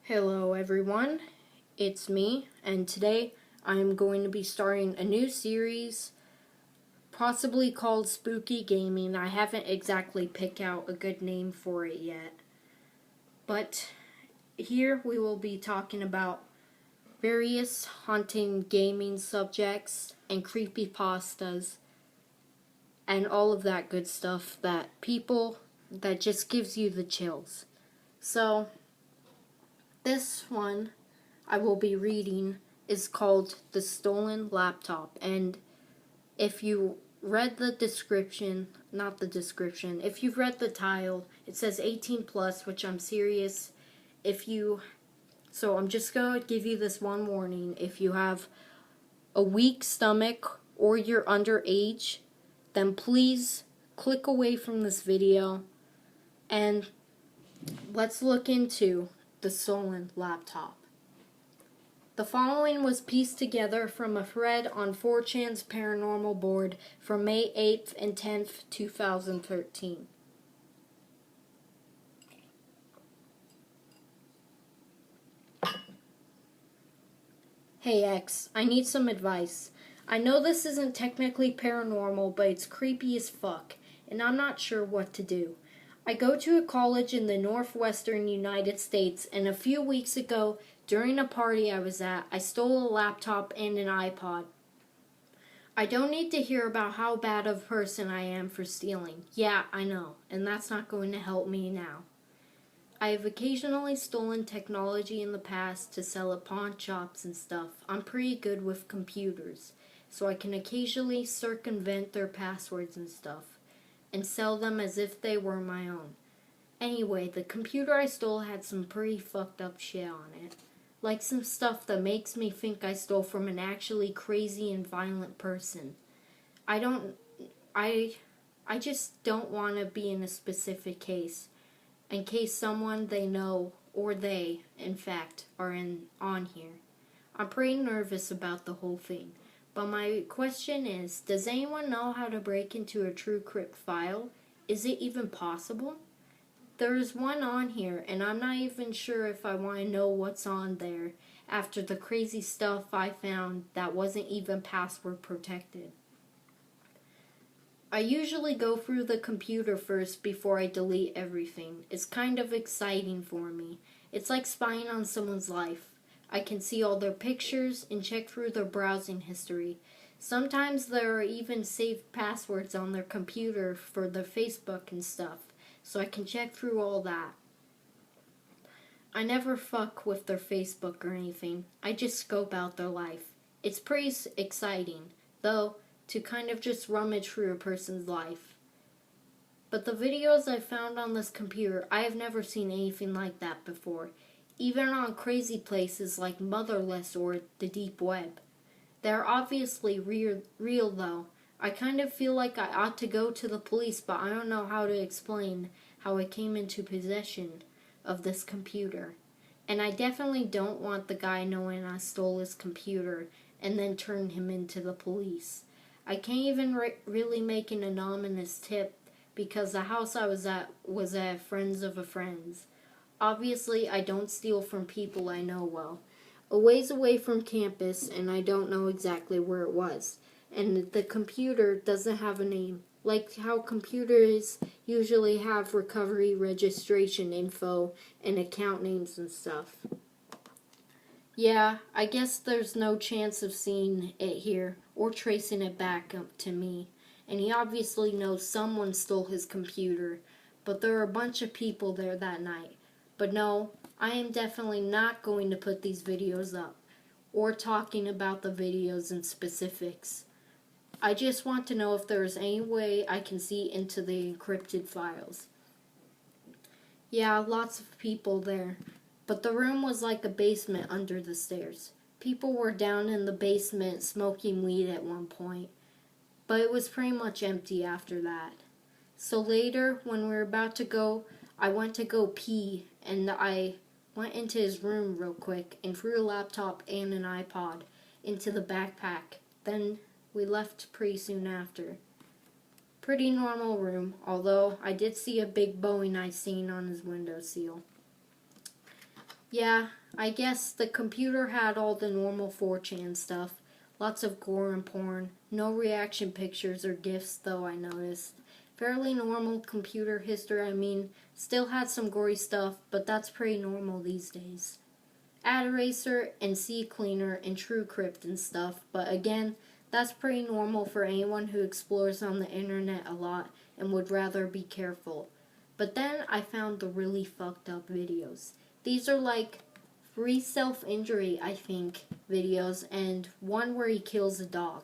Hello everyone, it's me, and today I am going to be starting a new series, possibly called Spooky Gaming. I haven't exactly picked out a good name for it yet, but here we will be talking about various haunting gaming subjects and creepypastas and all of that good stuff that just gives you the chills. So, this one I will be reading is called The Stolen Laptop, and if you read the description, if you've read the title, it says 18 plus, which I'm serious. So I'm just going to give you this one warning. If you have a weak stomach or you're underage, then please click away from this video and let's look into The Stolen Laptop. The following was pieced together from a thread on 4chan's paranormal board from May 8th and 10th, 2013. Hey X, I need some advice. I know this isn't technically paranormal, but it's creepy as fuck, and I'm not sure what to do. I go to a college in the northwestern United States, and a few weeks ago, during a party I was at, I stole a laptop and an iPod. I don't need to hear about how bad of a person I am for stealing. Yeah, I know, and that's not going to help me now. I have occasionally stolen technology in the past to sell at pawn shops and stuff. I'm pretty good with computers, so I can occasionally circumvent their passwords and stuff and sell them as if they were my own. Anyway, the computer I stole had some pretty fucked up shit on it. Like some stuff that makes me think I stole from an actually crazy and violent person. I just don't want to be in a specific case, in case someone they know, or they, in fact, are on here. I'm pretty nervous about the whole thing. But my question is, does anyone know how to break into a TrueCrypt file? Is it even possible? There is one on here, and I'm not even sure if I want to know what's on there after the crazy stuff I found that wasn't even password protected. I usually go through the computer first before I delete everything. It's kind of exciting for me. It's like spying on someone's life. I can see all their pictures and check through their browsing history. Sometimes there are even saved passwords on their computer for their Facebook and stuff, so I can check through all that. I never fuck with their Facebook or anything. I just scope out their life. It's pretty exciting, though, to kind of just rummage through a person's life. But the videos I found on this computer, I have never seen anything like that before, even on crazy places like Motherless or the Deep Web. They're obviously real though. I kind of feel like I ought to go to the police, but I don't know how to explain how I came into possession of this computer. And I definitely don't want the guy knowing I stole his computer and then turn him into the police. I can't even really make an anonymous tip because the house I was at friends of a friend's. Obviously, I don't steal from people I know well. A ways away from campus, and I don't know exactly where it was. And the computer doesn't have a name, like how computers usually have recovery registration info and account names and stuff. Yeah, I guess there's no chance of seeing it here or tracing it back up to me. And he obviously knows someone stole his computer, but there are a bunch of people there that night. But no, I am definitely not going to put these videos up or talking about the videos in specifics. I just want to know if there is any way I can see into the encrypted files. Yeah, lots of people there, but the room was like a basement under the stairs. People were down in the basement smoking weed at one point, but it was pretty much empty after that. So later, when we were about to go, I went to go pee, and I went into his room real quick and threw a laptop and an iPod into the backpack. Then we left pretty soon after. Pretty normal room, although I did see a big Bowie knife stain on his windowsill. Yeah, I guess the computer had all the normal 4chan stuff. Lots of gore and porn. No reaction pictures or GIFs, though, I noticed. Fairly normal computer history, I mean. Still had some gory stuff, but that's pretty normal these days. Ad Eraser and CCleaner and TrueCrypt and stuff, but again, that's pretty normal for anyone who explores on the internet a lot and would rather be careful. But then I found the really fucked up videos. These are like 3 self-injury, I think, videos and one where he kills a dog.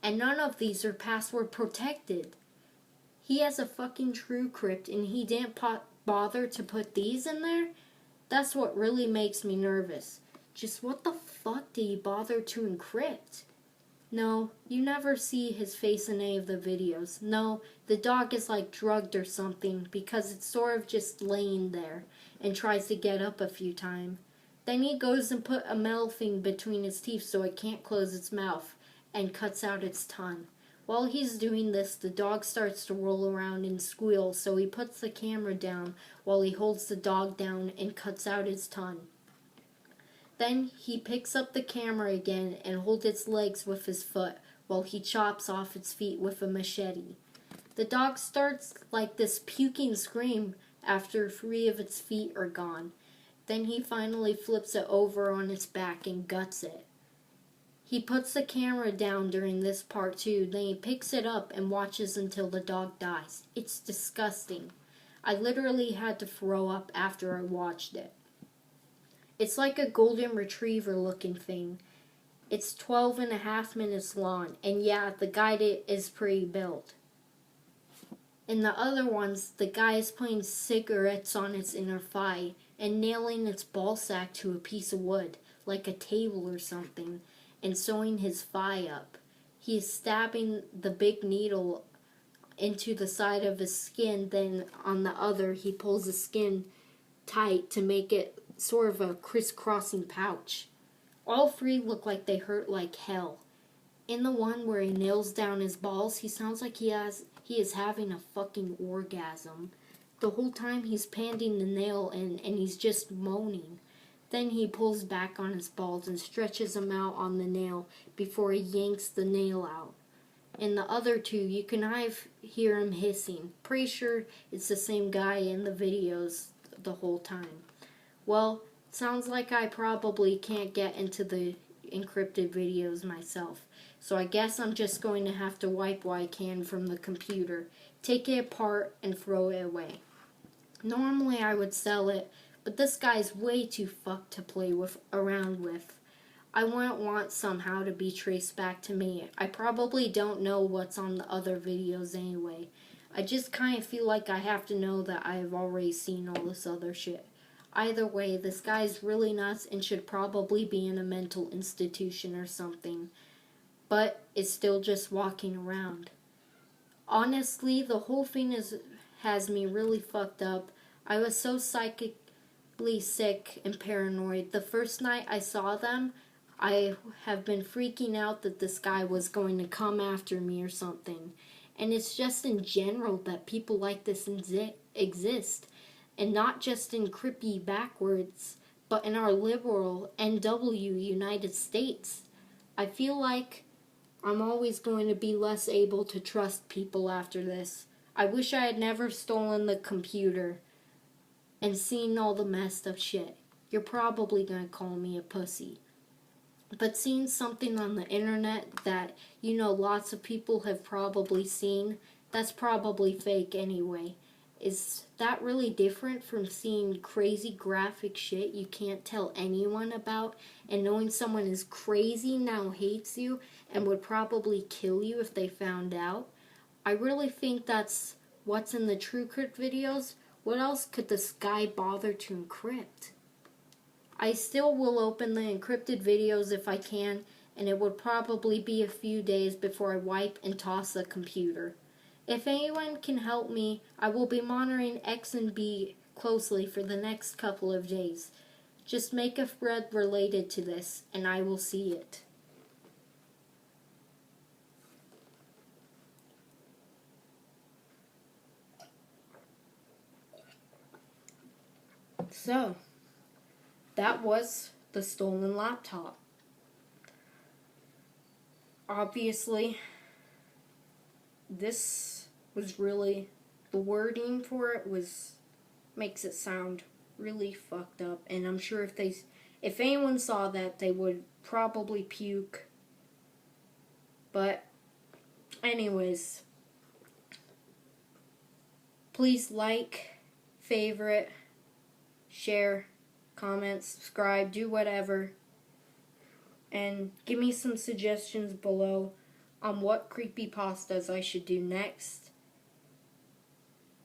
And none of these are password protected. He has a fucking TrueCrypt and he didn't bother to put these in there? That's what really makes me nervous. Just what the fuck did he bother to encrypt? No, you never see his face in any of the videos. No, the dog is like drugged or something because it's sort of just laying there and tries to get up a few times. Then he goes and put a metal thing between its teeth so it can't close its mouth and cuts out its tongue. While he's doing this, the dog starts to roll around and squeal, so he puts the camera down while he holds the dog down and cuts out its tongue. Then he picks up the camera again and holds its legs with his foot while he chops off its feet with a machete. The dog starts like this puking scream after 3 of its feet are gone. Then he finally flips it over on its back and guts it. He puts the camera down during this part too, then he picks it up and watches until the dog dies. It's disgusting. I literally had to throw up after I watched it. It's like a golden retriever looking thing. It's 12.5 minutes long, and yeah, the guy is pretty built. In the other ones, the guy is putting cigarettes on its inner thigh and nailing its ball sack to a piece of wood, like a table or something, and sewing his thigh up. He is stabbing the big needle into the side of his skin, then on the other he pulls the skin tight to make it sort of a crisscrossing pouch. All 3 look like they hurt like hell. In the one where he nails down his balls, he sounds like he is having a fucking orgasm. The whole time he's panding the nail and he's just moaning. Then he pulls back on his balls and stretches them out on the nail before he yanks the nail out. In the other 2, you can hear him hissing. Pretty sure it's the same guy in the videos the whole time. Well, sounds like I probably can't get into the encrypted videos myself. So I guess I'm just going to have to wipe what I can from the computer, take it apart, and throw it away. Normally I would sell it, but this guy's way too fucked to play around with. I wouldn't want somehow to be traced back to me. I probably don't know what's on the other videos anyway. I just kind of feel like I have to know that I have already seen all this other shit. Either way, this guy's really nuts and should probably be in a mental institution or something. But is still just walking around. Honestly, the whole thing has me really fucked up. I was so psychically sick and paranoid. The first night I saw them, I have been freaking out that this guy was going to come after me or something. And it's just in general that people like this exist. And not just in creepy backwards, but in our liberal NW United States. I feel like I'm always going to be less able to trust people after this. I wish I had never stolen the computer and seen all the messed up shit. You're probably going to call me a pussy. But seeing something on the internet that, lots of people have probably seen, that's probably fake anyway. Is that really different from seeing crazy graphic shit you can't tell anyone about and knowing someone is crazy now hates you and would probably kill you if they found out? I really think that's what's in the TrueCrypt videos. What else could this guy bother to encrypt? I still will open the encrypted videos if I can, and it would probably be a few days before I wipe and toss the computer. If anyone can help me, I will be monitoring X and B closely for the next couple of days. Just make a thread related to this, and I will see it. So, that was the stolen laptop. Obviously, this was really, the wording for it makes it sound really fucked up, and I'm sure if anyone saw that, they would probably puke. But anyways, please like, favorite, share, comment, subscribe, do whatever, and give me some suggestions below on what creepypastas I should do next.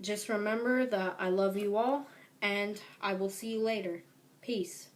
Just remember that I love you all, and I will see you later. Peace.